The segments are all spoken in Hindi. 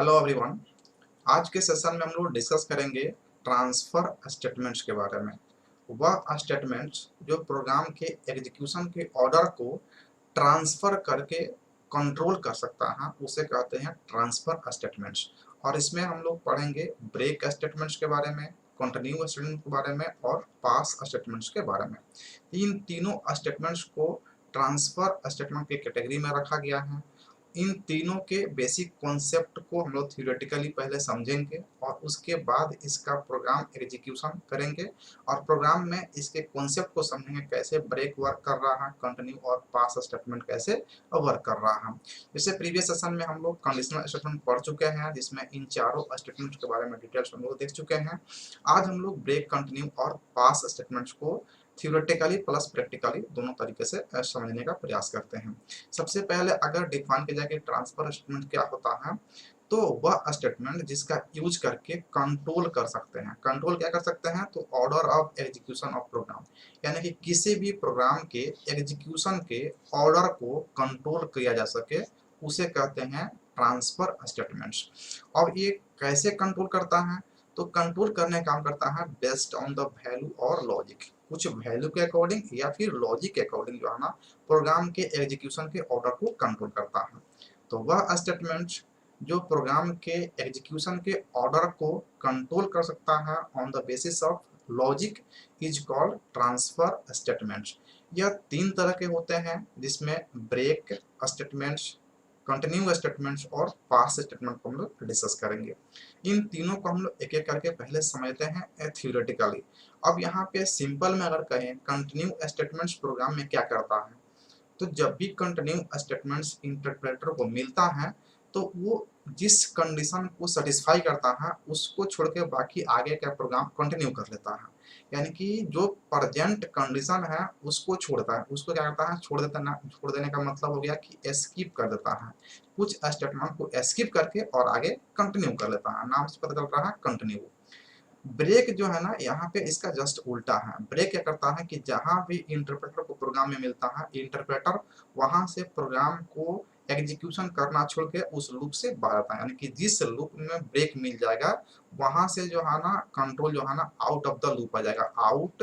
Hello everyone. आज के सेशन में हम लोग डिस्कस करेंगे ट्रांसफर स्टेटमेंट्स के बारे में। वह स्टेटमेंट्स जो प्रोग्राम के एग्जीक्यूशन के ऑर्डर को ट्रांसफर करके कंट्रोल कर सकता है उसे कहते हैं ट्रांसफर स्टेटमेंट्स। और इसमें हम लोग पढ़ेंगे ब्रेक स्टेटमेंट्स के बारे में, कंटिन्यू स्टेटमेंट के बारे में और पास स्टेटमेंट्स के बारे में। इन तीनों स्टेटमेंट्स को ट्रांसफर स्टेटमेंट की कैटेगरी में रखा गया है। इन तीनों के बेसिक कॉन्सेप्ट को हम लोग थियोरेटिकली पहले समझेंगे और उसके बाद इसका प्रोग्राम एग्जीक्यूशन करेंगे और प्रोग्राम में इसके कॉन्सेप्ट को समझेंगे, कैसे ब्रेक वर्क कर रहा है, कंटिन्यू और पास स्टेटमेंट कैसे वर्क कर रहा है। जैसे प्रीवियस सेशन में हम लोग कंडीशनल स्टेटमेंट पढ़ चुके हैं जिसमें इन चारों स्टेटमेंट्स के बारे में डिटेल्स हम लोग देख चुके हैं। आज हम लोग ब्रेक, कंटिन्यू और पास स्टेटमेंट्स को थियोरेटिकली प्लस प्रैक्टिकली दोनों तरीके से समझने का प्रयास करते हैं। सबसे पहले अगर डिफाइन किया जाए कि ट्रांसफर स्टेटमेंट क्या होता है, तो वह स्टेटमेंट जिसका यूज करके कंट्रोल कर सकते हैं। कंट्रोल क्या कर सकते हैं? तो order of execution of program, यानी कि किसी भी प्रोग्राम के एग्जीक्यूशन के ऑर्डर को कंट्रोल किया जा सके उसे कहते हैं ट्रांसफर स्टेटमेंट्स। और ये कैसे कंट्रोल करता है? तो कंट्रोल करने काम करता है बेस्ड ऑन द वैल्यू और लॉजिक। कुछ वैल्यू के अकॉर्डिंग या फिर लॉजिक के अकॉर्डिंग जो है ना प्रोग्राम के एग्जीक्यूशन के ऑर्डर को कंट्रोल करता है। तो वह स्टेटमेंट जो प्रोग्राम के एग्जीक्यूशन के ऑर्डर को कंट्रोल कर सकता है on the basis of logic is called transfer statements. यह तीन तरह के होते हैं जिसमें ब्रेक स्टेटमेंट्स, कंटिन्यू स्टेटमेंट्स और पास स्टेटमेंट को हम लोग डिस्कस करेंगे। इन तीनों को हम लोग एक एक करके पहले समझते हैं थ्योरेटिकली। अब यहाँ पे सिंपल में अगर कहें कंटिन्यू स्टेटमेंट्स प्रोग्राम में क्या करता है, तो जब भी कंटिन्यू स्टेटमेंट्स इंटरप्रेटर को मिलता है तो वो जिस कंडीशन को सेटिस्फाई करता है उसको छोड़ के बाकी आगे का प्रोग्राम कंटिन्यू कर लेता है। यानी कि जो प्रेजेंट कंडीशन है उसको छोड़ता है, उसको क्या करता है? छोड़ देता ना। छोड़ देने का मतलब हो गया कि स्किप कर देता है, कुछ स्टेटमेंट को स्किप करके और आगे कंटिन्यू कर लेता है। नाम से पता चल रहा है कंटिन्यू। ब्रेक जो है ना यहाँ पे इसका जस्ट उल्टा है। ब्रेक क्या करता है कि जहां भी इंटरप्रेटर को प्रोग्राम में मिलता है, इंटरप्रेटर वहां से प्रोग्राम को एग्जीक्यूशन करना छोड़ के उस लूप से बाहर आता है। यानी कि जिस लूप में ब्रेक मिल जाएगा वहां से जो है ना कंट्रोल जो है ना आउट ऑफ द लूप आ जाएगा, आउट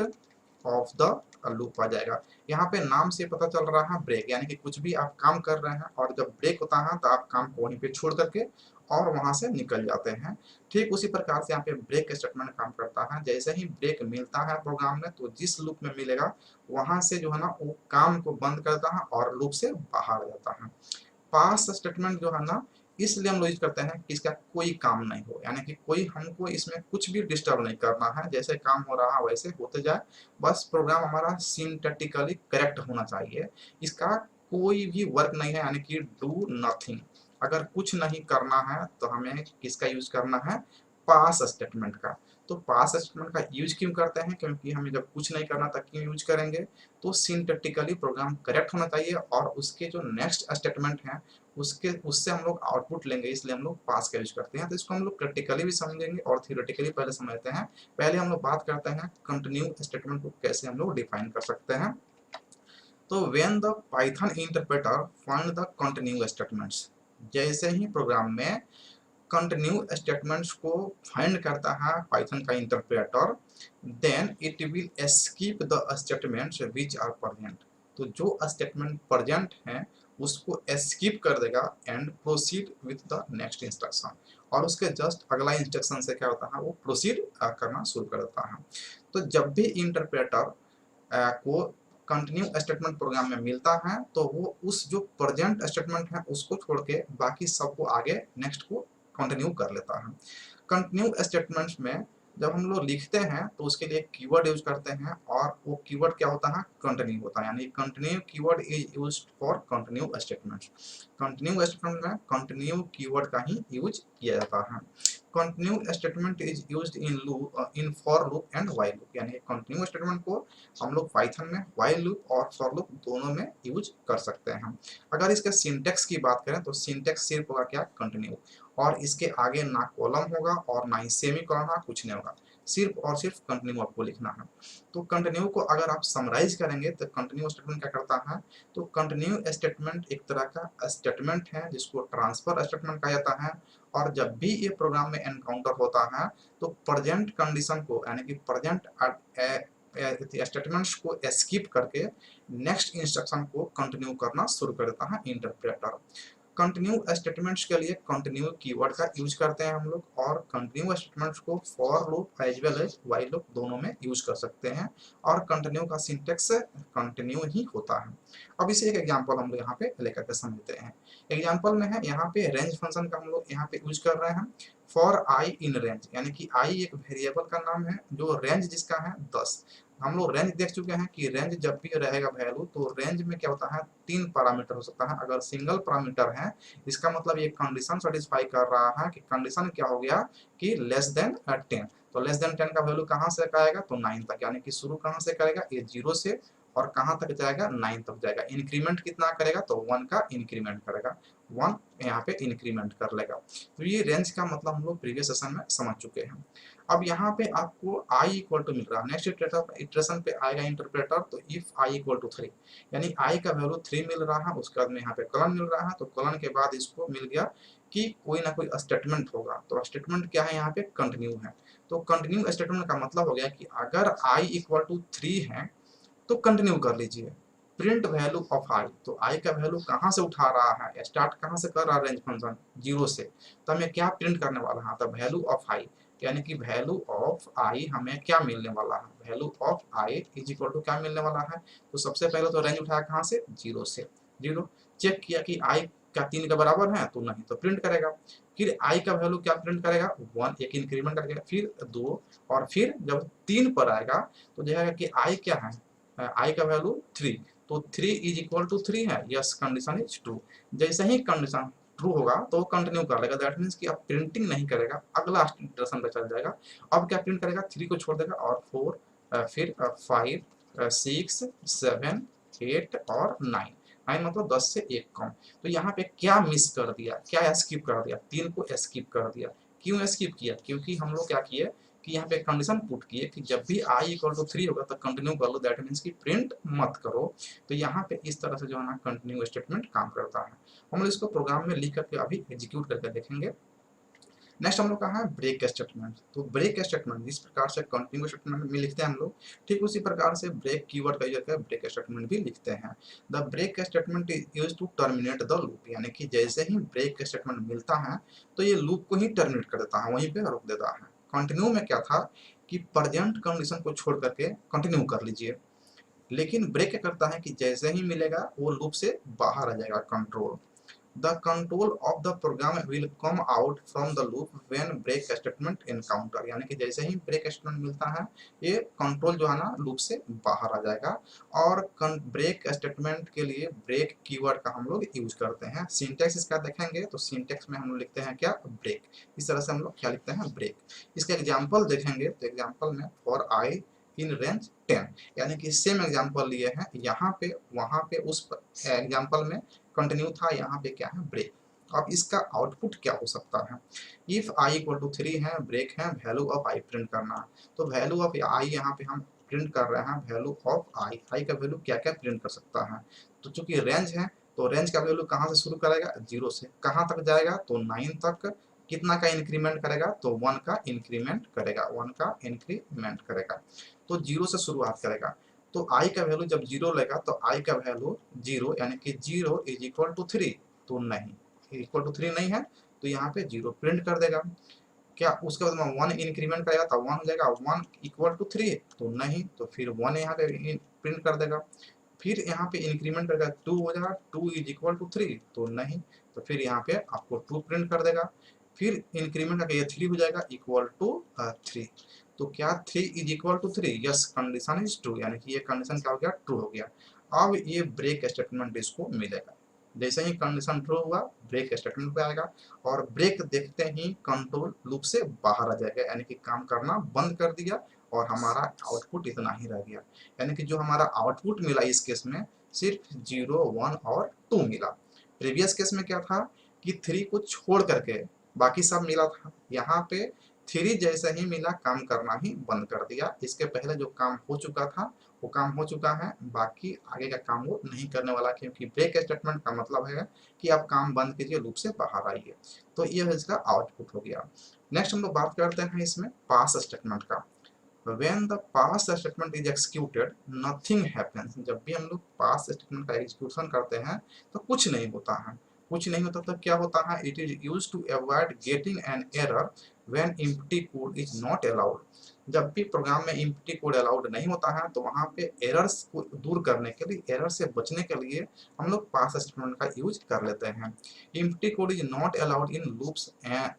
ऑफ द लूप आ जाएगा। यहाँ पे नाम से पता चल रहा है ब्रेक, यानी कि कुछ भी आप काम कर रहे हैं और जब ब्रेक होता है तो आप काम को वहीं पे छोड़ करके और वहां से निकल जाते हैं। ठीक उसी प्रकार से यहाँ पे ब्रेक स्टेटमेंट काम करता है। जैसे ही ब्रेक मिलता है प्रोग्राम में तो जिस लूप में मिलेगा वहां से जो है ना वो काम को बंद करता है और लूप से बाहर जाता है। पास स्टेटमेंट जो है ना इसलिए हम लोग यूज करते हैं कि इसका कोई काम नहीं हो, यानी कि कोई हमको इसमें कुछ भी डिस्टर्ब नहीं करना है, जैसे काम हो रहा है वैसे होते जाए, बस प्रोग्राम हमारा सिंटैटिकली करेक्ट होना चाहिए। इसका कोई भी वर्क नहीं है, यानी कि डू नथिंग। अगर कुछ नहीं करना है तो हमें किसका यूज करना है? पास स्टेटमेंट का। तो पास स्टेटमेंट का यूज क्यों करते हैं? क्योंकि हमें जब कुछ नहीं करना तब क्यों यूज करेंगे? तो सिंटैटिकली प्रोग्राम करेक्ट होना चाहिए और उसके जो नेक्स्ट स्टेटमेंट है उसके उससे हम लोग आउटपुट लेंगे, इसलिए हम लोग पास का यूज करते हैं। तो इसको हम लोग प्रैक्टिकली भी समझेंगे और थियोरेटिकली पहले समझते हैं। पहले हम लोग बात करते हैं कंटिन्यू स्टेटमेंट को कैसे हम लोग डिफाइन कर सकते हैं। तो when the Python interpreter find the continue statements, जैसे ही प्रोग्राम में कंटिन्यू स्टेटमेंट्स को फाइंड करता है पाइथन का interpreter, then it will skip the statements which are present. तो जो स्टेटमेंट प्रेजेंट हैं उसको स्किप कर देगा and proceed with the next instruction. और उसके जस्ट अगला इंस्ट्रक्शन से क्या होता है? वो प्रोसीड करना शुरू कर देता है। तो जब भी इंटरप्रेटर को कंटिन्यू स्टेटमेंट प्रोग्राम में मिलता है तो वो उस जो प्रेजेंट स्टेटमेंट है उसको छोड़ के बाकी सबको आगे नेक्स्ट को कंटिन्यू कर लेता है। कंटिन्यू स्टेटमेंट्स में जब हम लोग लिखते हैं तो उसके लिए कीवर्ड यूज करते हैं और वो कीवर्ड क्या होता है? कंटिन्यू होता है। यानी continue keyword is used for continue statements. Continue statement में कंटिन्यू कीवर्ड का ही यूज किया जाता है। Continue statement is used in for loop and while loop. यानी कंटिन्यू स्टेटमेंट को हम लोग पाइथन में व्हाइल लूप और फॉर लूप दोनों में यूज कर सकते हैं। अगर इसके सिंटेक्स की बात करें तो सिंटेक्स सिर्फ होगा क्या? कंटिन्यू। और इसके आगे ना कॉलम होगा और ना ही सेमी कॉलम, कुछ नहीं होगा, सिर्फ और सिर्फ कंटिन्यू आपको लिखना है। तो कंटिन्यू को अगर आप समराइज करेंगे तो कंटिन्यू स्टेटमेंट क्या करता है, तो कंटिन्यू स्टेटमेंट एक तरह का स्टेटमेंट है जिसको ट्रांसफर स्टेटमेंट कहा जाता है। और जब भी ये प्रोग्राम में एनकाउंटर होता है तो प्रेजेंट कंडीशन को यानी कि प्रेजेंट स्टेटमेंट्स को स्किप करके नेक्स्ट इंस्ट्रक्शन को कंटिन्यू करना शुरू कर देता है इंटरप्रेटर। कंटिन्यू स्टेटमेंट्स के लिए कंटिन्यू कीवर्ड का यूज करते हैं हम लोग, और कंटिन्यू स्टेटमेंट्स को for loop as well as while loop दोनों में यूज कर सकते हैं, और कंटिन्यू का सिंटेक्स कंटिन्यू ही होता है। अब इसे एक एग्जांपल हम लोग यहाँ पे लेकर के समझते हैं। एग्जांपल में है यहाँ पे रेंज फंक्शन का हम लोग यहाँ पे यूज कर रहे हैं फॉर आई इन रेंज, यानी कि आई एक वेरिएबल का नाम है जो रेंज जिसका है 10। हम लोग रेंज देख चुके हैं कि रेंज जब भी रहेगा वैल्यू तो रेंज में क्या होता है, 3 पैरामीटर हो सकता है। अगर सिंगल पैरामीटर है इसका मतलब ये कंडीशन सेटिस्फाई कर रहा है कि कंडीशन क्या हो गया कि लेस देन 10। तो लेस देन 10 का वैल्यू कहाँ से आएगा, तो 9 तक, यानी कि शुरू कहाँ से करेगा, ये 0 से और कहाँ तक जाएगा, 9 तक जाएगा। इंक्रीमेंट कितना करेगा, तो 1 का इंक्रीमेंट करेगा, 1 यहाँ पे इंक्रीमेंट कर लेगा। तो ये रेंज का मतलब हम लोग प्रीवियस सेशन में समझ चुके हैं। अब यहाँ पे आपको i इक्वल टू मिल रहा है, नेक्स्ट इटरेशन पे आएगा इंटरप्रेटर, तो इफ i इक्वल टू 3, यानी i का वैल्यू 3 मिल रहा है, उसके बाद में यहाँ पे कॉलन मिल रहा है, तो कॉलन के बाद इसको मिल गया कि कोई ना कोई स्टेटमेंट होगा। तो स्टेटमेंट क्या है, यहाँ पे कंटिन्यू है। तो कंटिन्यू स्टेटमेंट का मतलब हो गया कि अगर i इक्वल टू 3 है तो कंटिन्यू कर लीजिए, प्रिंट वैल्यू ऑफ आई। तो आई का वैल्यू कहाँ से उठा रहा है, स्टार्ट कहाँ से कर रहा है रेंज फंक्शन, 0 से। तो हमें क्या प्रिंट करने वाला है, तो वैल्यू ऑफ आई, यानी कि वैल्यू ऑफ आई हमें क्या मिलने वाला है, value of I is equal to क्या मिलने वाला है। तो सबसे पहले तो रेंज उठाया कहाँ से, 0 से, 0 चेक किया कि आई क्या 3 के बराबर है, तो नहीं, तो प्रिंट करेगा। फिर आई का वैल्यू क्या प्रिंट करेगा, 1, एक इंक्रीमेंट करेगा, फिर 2, और फिर जब 3 पर आएगा तो देखेगा कि आई क्या है, आई का वैल्यू 3, तो 3 इज इक्वल टू 3 है, यस कंडीशन इज ट्रू। जैसे ही कंडीशन ट्रू होगा तो कंटिन्यू कर लेगा, दैट मीन्स कि अब प्रिंटिंग नहीं करेगा, अगला इटरेशन पे चल जाएगा। अब क्या प्रिंट करेगा, 3 को छोड़ देगा और 4, फिर 5, 6, 7, 8 और 9, 9 मतलब 10 से 1 कम। तो यहाँ पे क्या मिस कर दिया, क्या स्किप कर दिया, 3 को स्किप कर दिया। क्यों स्किप किया, क्योंकि हम लोग क्या किए कि यहाँ पे कंडीशन पुट किए कि जब भी i इक्वल टू 3 होगा तो कंटिन्यू कर लो, दैट मीन्स कि प्रिंट मत करो। तो यहाँ पे इस तरह से जो है ना कंटिन्यू स्टेटमेंट काम करता है। हम लोग इसको प्रोग्राम में लिख करके अभी एग्जीक्यूट करके देखेंगे। नेक्स्ट हम लोग कहा है ब्रेक स्टेटमेंट। तो ब्रेक स्टेटमेंट जिस प्रकार से कंटिन्यू स्टेटमेंट में लिखते हैं हम लोग, ठीक उसी प्रकार से ब्रेक कीवर्ड का यूज करके ब्रेक स्टेटमेंट भी लिखते हैं। The break statement is used to terminate the loop, यानी कि जैसे ही ब्रेक स्टेटमेंट मिलता है तो ये लूप को ही टर्मिनेट कर देता है, वहीं पे रोक देता है। कंटिन्यू में क्या था कि प्रेजेंट कंडीशन को छोड़ करके कंटिन्यू कर लीजिए, लेकिन ब्रेक क्या करता है कि जैसे ही मिलेगा वो लूप से बाहर आ जाएगा control. The control of the program will come out from the loop when break statement encounter, यानी कि जैसे ही ब्रेक स्टेटमेंट मिलता है ये कंट्रोल जो है ना लूप से बाहर आ जाएगा। और ब्रेक स्टेटमेंट के लिए ब्रेक कीवर्ड का हम लोग यूज करते हैं। सिंटेक्स इसका देखेंगे तो सिंटेक्स में हम लोग लिखते हैं क्या, ब्रेक। इस तरह से हम लोग क्या लिखते हैं, ब्रेक। इसका एग्जाम्पल देखेंगे तो एग्जाम्पल में फॉर आई इन रेंज 10, यानी कि सेम एग्जाम्पल लिए हैं, यहाँ पे वहाँ पे उस एग्जाम्पल में कंटिन्यू था, यहाँ पे क्या है, ब्रेक। अब इसका आउटपुट क्या हो सकता है, इफ आई इक्वल टू 3 है, ब्रेक है, वैल्यू ऑफ आई प्रिंट करना है। तो वैल्यू ऑफ आई यहाँ पे हम प्रिंट कर रहे हैं, वैल्यू ऑफ आई, आई का वैल्यू क्या क्या प्रिंट कर सकता है। तो चूंकि रेंज है तो रेंज का वैल्यू कहाँ से शुरू करेगा, 0 से कहाँ तक जाएगा, तो 9 तक। कितना का इंक्रीमेंट करेगा, तो 1 का इंक्रीमेंट करेगा, 1 का इंक्रीमेंट करेगा। तो 0 से शुरुआत करेगा। तो i का वैल्यू जब 0 लेगा तो i का वैल्यू 0, यानी कि 0 इज इक्वल टू 3, तो नहीं, इक्वल टू 3 नहीं है तो यहाँ पे 0 प्रिंट कर देगा। क्या उसके बाद में 1 इंक्रीमेंट करेगा तो 1 हो जाएगा, 1 इक्वल टू 3, तो नहीं, तो फिर 1 यहाँ पे प्रिंट कर देगा। फिर यहाँ पे इंक्रीमेंट करेगा, 2 हो जाएगा, 2 इज इक्वल टू 3, तो नहीं, तो फिर यहाँ पे आपको 2 प्रिंट कर देगा। फिर इंक्रीमेंट करके ये 3 हो जाएगा, इक्वल टू 3, तो क्या 3 is equal to 3, yes condition is true, यानी कि ये कंडीशन क्या हो गया, ट्रू हो गया। अब ये ब्रेक स्टेटमेंट इसको मिलेगा, जैसे ही कंडीशन ट्रू हुआ ब्रेक स्टेटमेंट पे आएगा, और ब्रेक देखते ही कंट्रोल लूप से बाहर आ जाएगा, यानी कि काम करना बंद कर दिया और हमारा आउटपुट इतना ही रह गया। यानी कि जो हमारा आउटपुट मिला इस केस में सिर्फ 0, 1 और 2 मिला। प्रीवियस केस में क्या था कि 3 को छोड़ करके बाकी सब मिला था। यहाँ पे 3 जैसे ही मिला काम करना ही बंद कर दिया। इसके पहले जो काम हो चुका था वो काम हो चुका है, बाकी आगे का काम वो नहीं करने वाला, क्योंकि ब्रेक स्टेटमेंट का मतलब है कि आप काम बंद कीजिए, लूप से बाहर आइए। तो ये इसका आउटपुट हो गया। नेक्स्ट हम लोग बात करते हैं इसमें पास स्टेटमेंट का। When the pass statement is executed, nothing happens। जब भी हम लोग पास स्टेटमेंट का एग्जीक्यूशन करते हैं तो कुछ नहीं होता है। कुछ नहीं होता तो क्या होता है? It is use to avoid getting an error when empty code is not allowed. जब भी प्रोग्राम में एम्प्टी कोड अलाउड नहीं होता है तो वहाँ पे एरर्स को दूर करने के लिए, एरर से बचने के लिए हम लोग पास स्टेटमेंट का यूज कर लेते हैं। Empty code is not allowed in loops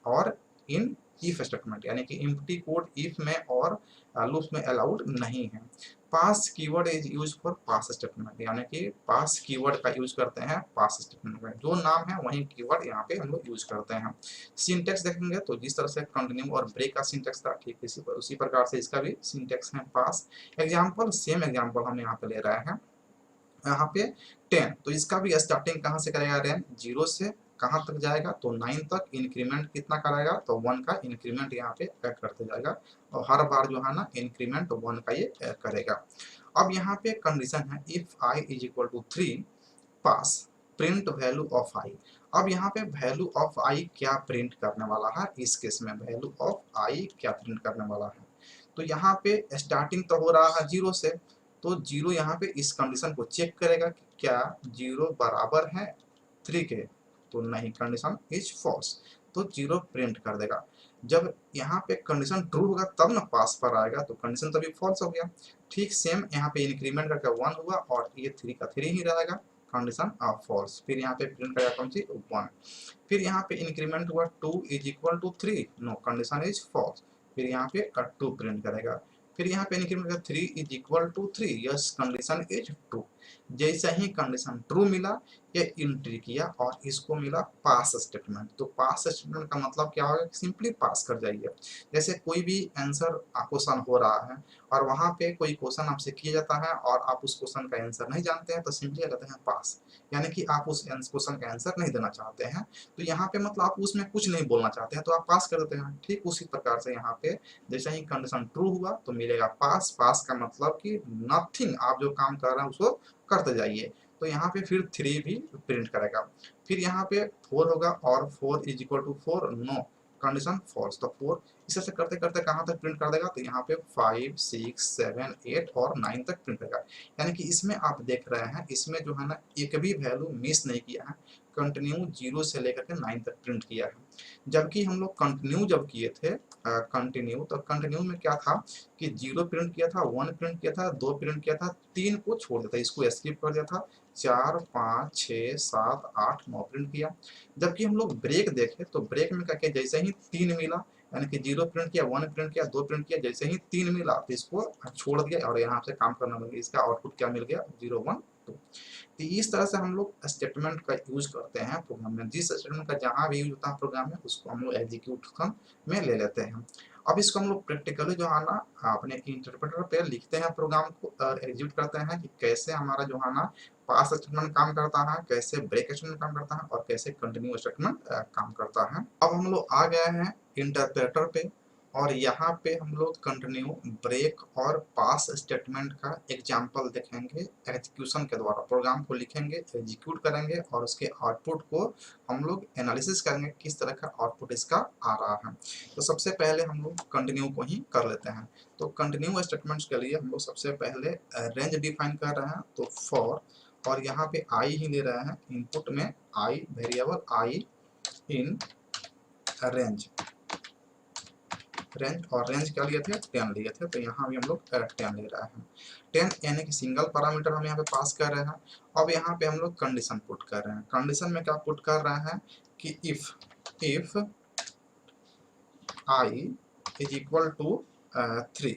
और इन इफ स्टेटमेंट, यानी कि एम्प्टी कोड इफ में और लूप्स में अलाउड नहीं है। Pass keyword is use for pass statement, यानी कि पास कीवर्ड का यूज करते हैं पास स्टेटमेंट में। जो नाम है वही कीवर्ड यहाँ पे हम लोग यूज करते हैं। सिंटेक्स देखेंगे तो जिस तरह से कंटिन्यू और ब्रेक का सिंटेक्स था, ठीक उसी प्रकार से इसका भी सिंटेक्स है पास। एग्जाम्पल, सेम एग्जाम्पल हम यहाँ पे ले रहे हैं। यहाँ पे 10, तो इसका भी स्टार्टिंग कहाँ से करेगा? रेंज 0 से कहाँ तक जाएगा? तो 9 तक। इंक्रीमेंट कितना कराएगा? तो 1 का इंक्रीमेंट यहाँ पे करते जाएगा, और हर बार जो है ना इंक्रीमेंट 1 का ये करेगा। अब यहाँ पे कंडीशन है if i is equal to 3 pass print value of i। अब यहाँ पे वैल्यू ऑफ i क्या प्रिंट करने वाला है? इस केस में वैल्यू ऑफ i क्या प्रिंट करने वाला है? तो यहाँ पे स्टार्टिंग तो हो रहा है 0 से, तो 0 यहाँ पे इस कंडीशन को चेक करेगा कि क्या 0 बराबर है 3 के? तो नहीं, कंडीशन इज फॉल्स, तो 0 प्रिंट कर देगा। जब यहाँ पे कंडीशन ट्रू होगा तब ना पास पर आएगा, तो कंडीशन तभी फॉल्स हो गया। ठीक सेम यहाँ पे इंक्रीमेंट करके 1 हुआ और ये 3 का 3 ही रहेगा, कंडीशन फॉल्स। फिर यहाँ पे प्रिंट करेगा कौन सी? 1। फिर यहाँ पे इंक्रीमेंट हुआ 2 is equal to 3, no, condition is false. फिर यहाँ पे 2 प्रिंट करेगा। फिर यहाँ पे इंक्रीमेंट का 3 is equal to 3, yes, condition is true. जैसे ही कंडीशन ट्रू मिला, ये एंट्री किया और इसको मिला पास स्टेटमेंट। तो पास स्टेटमेंट का मतलब क्या होगा? सिंपली पास कर जाइए। जैसे कोई भी आंसर क्वेश्चन हो रहा है और वहाँ पे कोई क्वेश्चन आपसे किया जाता है और आप उस क्वेश्चन का आंसर नहीं जानते हैं, तो सिंपली कहते हैं पास, यानी कि आप उस क्वेश्चन का आंसर नहीं देना चाहते हैं। तो यहाँ पे मतलब आप उसमें कुछ नहीं बोलना चाहते हैं तो आप पास कर देते हैं। ठीक उसी प्रकार से यहाँ पे जैसे ही कंडीशन ट्रू हुआ तो मिलेगा पास। पास का मतलब कि नथिंग, आप जो काम कर रहे हैं उसको करते जाइए। तो यहाँ पे फिर 3 भी प्रिंट करेगा। फिर यहाँ पे 4 होगा और 4 is equal to 4, no, condition false. तो 4 इसे से करते करते कहाँ तक प्रिंट कर देगा? तो यहाँ पे 5, 6, 7, 8 और 9 तक प्रिंट करेगा। यानी कि इसमें आप देख रहे हैं, इसमें जो है ना एक भी वैल्यू मिस नहीं किया है, कंटिन्यू 0 से लेकर के 9 तक प्रिंट किया है। जबकि हम लोग कंटिन्यू जब किए थे कंटिन्यू, तो कंटिन्यू में क्या था कि 0 प्रिंट किया था, 1 प्रिंट किया था, 2 प्रिंट किया था, 3 को छोड़ दिया था, इसको स्किप कर दिया था, 4, 5, 6, 7, 8, 9 प्रिंट किया। जबकि हम लोग ब्रेक देखे तो ब्रेक में क्या किया? जैसे ही 3 मिला, यानी कि 0 प्रिंट किया, 1 प्रिंट किया, 2 प्रिंट किया, जैसे ही 3 मिला तो इसको छोड़ दिया और यहाँ से काम करना लगे। इसका आउटपुट क्या मिल गया? 0, 1, 2। तो इस तरह से हम लोग स्टेटमेंट का यूज करते हैं प्रोग्राम में। जिस स्टेटमेंट का जहाँ भी यूज होता है प्रोग्राम में, उसको हम लोग एग्जीक्यूशन में ले लेते हैं। अब इसको हम लोग प्रैक्टिकली जो है ना अपने इंटरप्रेटर पे लिखते हैं, प्रोग्राम को एग्जीक्यूट करते हैं कि कैसे हमारा जो है ना पास स्टेटमेंट काम करता है, कैसे ब्रेक स्टेटमेंट काम करता है और कैसे कंटिन्यू स्टेटमेंट काम करता है। अब हम लोग आ गए हैं इंटरप्रेटर पे और यहाँ पे हम लोग कंटिन्यू, ब्रेक और पास स्टेटमेंट का एग्जाम्पल देखेंगे। एग्जीक्यूशन के द्वारा प्रोग्राम को लिखेंगे, एग्जीक्यूट करेंगे और उसके आउटपुट को हम लोग एनालिसिस करेंगे किस तरह का आउटपुट इसका आ रहा है। तो सबसे पहले हम लोग कंटिन्यू को ही कर लेते हैं। तो कंटिन्यू स्टेटमेंट्स के लिए हम लोग सबसे पहले रेंज डिफाइन कर रहे हैं, तो फॉर, और यहाँ पे आई ही ले रहे हैं इनपुट में, I variable I in range. Range और रेंज क्या लिए थे? 10 लिए थे, तो यहाँ भी हम लोग 10 ले रहे हैं। 10 यानी कि सिंगल पैरामीटर हम यहाँ पे पास कर रहे हैं। अब यहाँ पे हम लोग कंडीशन पुट कर रहे हैं। कंडीशन में क्या पुट कर रहे हैं कि if I is equal to 3,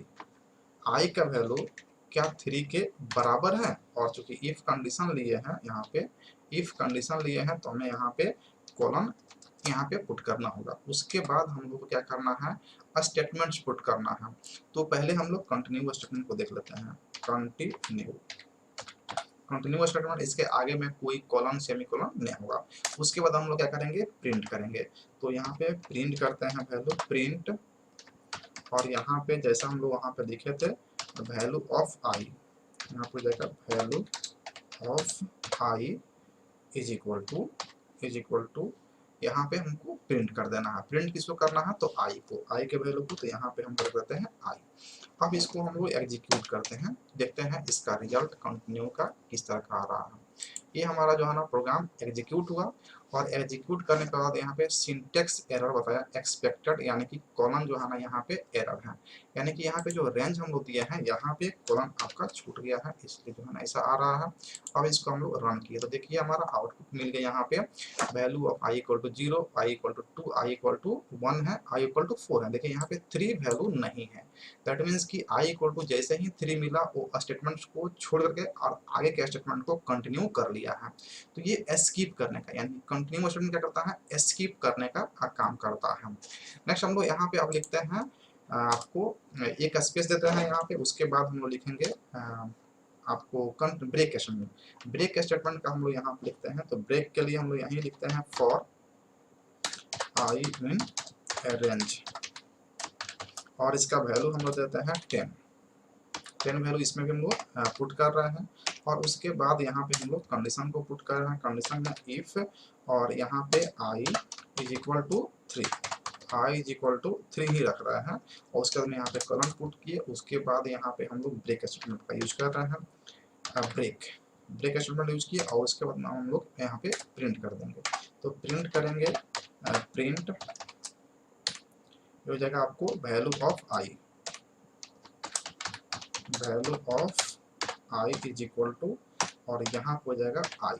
I का वैल्यू क्या 3 के बराबर है? और चूंकि इफ कंडीशन लिए हैं, यहाँ पे इफ कंडीशन लिए हैं तो हमें यहाँ पे कॉलन यहाँ पे पुट करना होगा। उसके बाद हम लोग को क्या करना है? स्टेटमेंट्स पुट करना है। तो पहले हम लोग कंटिन्यू स्टेटमेंट को देख लेते हैं। कंटिन्यू स्टेटमेंट, इसके आगे में कोई कॉलन सेमीकोलन नहीं होगा। उसके बाद हम लोग क्या करेंगे, प्रिंट करेंगे। तो यहाँ पे प्रिंट करते हैं वैल्यू प्रिंट, और यहाँ पे जैसा हम लोग वहाँ पे लिखे थे वैल्यू ऑफ आई, यहाँ पे जाएगा value of I is equal to यहाँ पे हमको प्रिंट कर देना है। प्रिंट किसको करना है, तो आई को, आई के वैल्यू को, तो यहाँ पे हम कर देते हैं आई। अब इसको हम लोग एग्जीक्यूट करते हैं, देखते हैं इसका रिजल्ट कंटिन्यू का किस तरह का आ रहा है। ये हमारा जो है ना प्रोग्राम एग्जीक्यूट हुआ, और एग्जीक्यूट करने के बाद यहाँ पे सिंटेक्स एरर बताया एक्सपेक्टेड, यानी कि कॉलन जो है ना यहाँ पे एरर है, यानी कि यहाँ पे जो रेंज हम लोग दिए हैं यहाँ पे कॉलन आपका छूट गया है, इसलिए जो है ना ऐसा आ रहा है। अब इसको हम लोग रन किए तो देखिए हमारा आउटपुट मिल गया, यहाँ पे value of I equal to 0, I equal to 2, I equal to 1 है, आई इक्वल टू 4 है। देखिए यहाँ पे 3 वैल्यू नहीं है, दैट मीन्स कि आई इक्वल टू जैसे ही 3 मिला वो स्टेटमेंट को छोड़ करके और आगे के स्टेटमेंट को कंटिन्यू कर लिया है। तो ये एस्केप करने का, यानी कंटिन्यू स्टेटमेंट क्या करता है, एस्केप करने का काम करता है। नेक्स्ट हम लोग यहाँ पे अब लिखते हैं, आपको एक स्पेस देते हैं यहाँ पे, उसके बाद हम लोग लिखेंगे आपको ब्रेक स्टेटमेंट। ब्रेक स्टेटमेंट का हम लोग यहाँ पे लिखते हैं, तो ब्रेक के लिए हम लोग यहीं लिखते हैं फॉर आई इन रेंज, और इसका वैल्यू हम लोग देते हैं 10 वैल्यू इसमें भी हम लोग पुट कर रहे हैं। और उसके बाद यहाँ पे हम लोग कंडीशन को पुट कर रहे हैं, कंडीशन में इफ, और यहाँ पे I is equal to 3, I is equal to 3 ही रख रहे हैं, और उसके बाद में यहाँ पे कॉलन पुट किए। उसके बाद यहाँ पे हम लोग ब्रेक स्टेटमेंट का यूज कर रहे हैं, ब्रेक स्टेटमेंट यूज किए, और उसके बाद हम लोग यहाँ पे प्रिंट कर देंगे। तो प्रिंट करेंगे, प्रिंट हो जाएगा आपको value of I, value of I is equal to, और यहाँ हो जाएगा आई।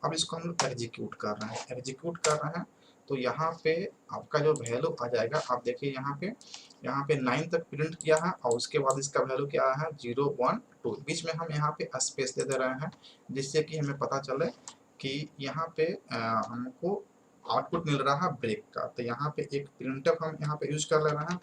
अब इसको हम लोग एग्जीक्यूट कर रहे हैं, तो यहाँ पे आपका जो वैल्यू आ जाएगा, आप देखिए यहाँ पे 9 तक प्रिंट किया है, और उसके बाद इसका वैल्यू क्या है 0 1 2, बीच में हम यहाँ पे स्पेस दे रहे हैं, जिससे कि हमें पता चले कि यहाँ पे हमको आउटपुट मिल रहा है ब्रेक का। तो यहाँ पे एक प्रिंटफ हम यहाँ पे यूज कर ले रहे हैं,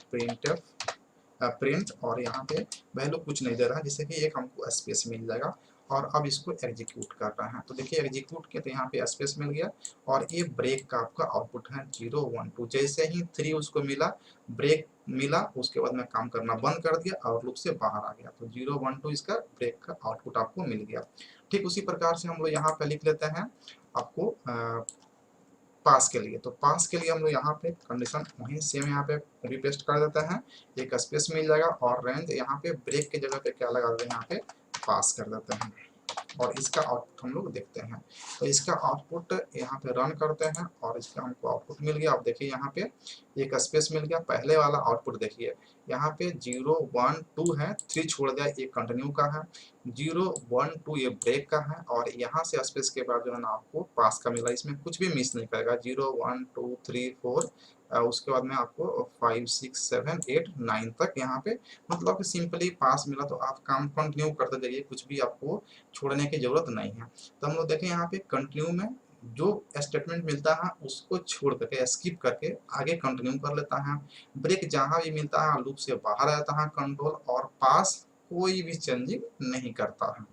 प्रिंट, और यहाँ पे वैल्यू कुछ नहीं दे रहा है, जिससे कि एक हमको स्पेस मिल जाएगा। और अब इसको एग्जीक्यूट कर रहे हैं, तो देखिए एग्जीक्यूट किया तो यहाँ पे स्पेस मिल गया, और ये ब्रेक का आपका आउटपुट है 0 1 2। जैसे ही 3 उसको मिला, ब्रेक मिला, उसके बाद में काम करना बंद कर दिया और लूप से बाहर आ गया, तो 0 1 2 इसका ब्रेक का आउटपुट आपको मिल गया। ठीक उसी प्रकार से हम लोग यहाँ पे लिख लेते हैं आपको पास के लिए। तो पास के लिए हम लोग यहाँ पे कंडीशन वहीं सेम यहाँ पे कॉपी पेस्ट कर देते हैं, एक स्पेस मिल जाएगा, और रेंज यहाँ पे ब्रेक की जगह पे क्या लगा देते हैं, यहाँ पे पास कर देते हैं, और इसका आउटपुट हम लोग देखते हैं। तो इसका आउटपुट यहाँ पे रन करते हैं, और इसका हमको आउटपुट मिल गया। आप देखिए यहाँ पे एक स्पेस मिल गया, पहले वाला आउटपुट देखिए यहाँ पे 0 1 2 है, 3 छोड़ दिया, एक कंटिन्यू का है, 0 1 2 ये ब्रेक का है, और यहाँ से स्पेस के बाद जो है ना आपको पास का मिला, इसमें कुछ भी मिस नहीं करेगा, 0 1 2 3 4, उसके बाद में आपको 5 6 7 8 9 तक यहाँ पे मतलब सिंपली पास मिला। तो आप काम कंटिन्यू करते जाइए, कुछ भी आपको छोड़ने की जरूरत नहीं है। तो हम लोग देखें यहाँ पे कंटिन्यू में जो स्टेटमेंट मिलता है उसको छोड़ करके स्किप करके आगे कंटिन्यू कर लेता है, ब्रेक जहाँ भी मिलता है लूप से बाहर आता है कंट्रोल, और पास कोई भी चेंजिंग नहीं करता है।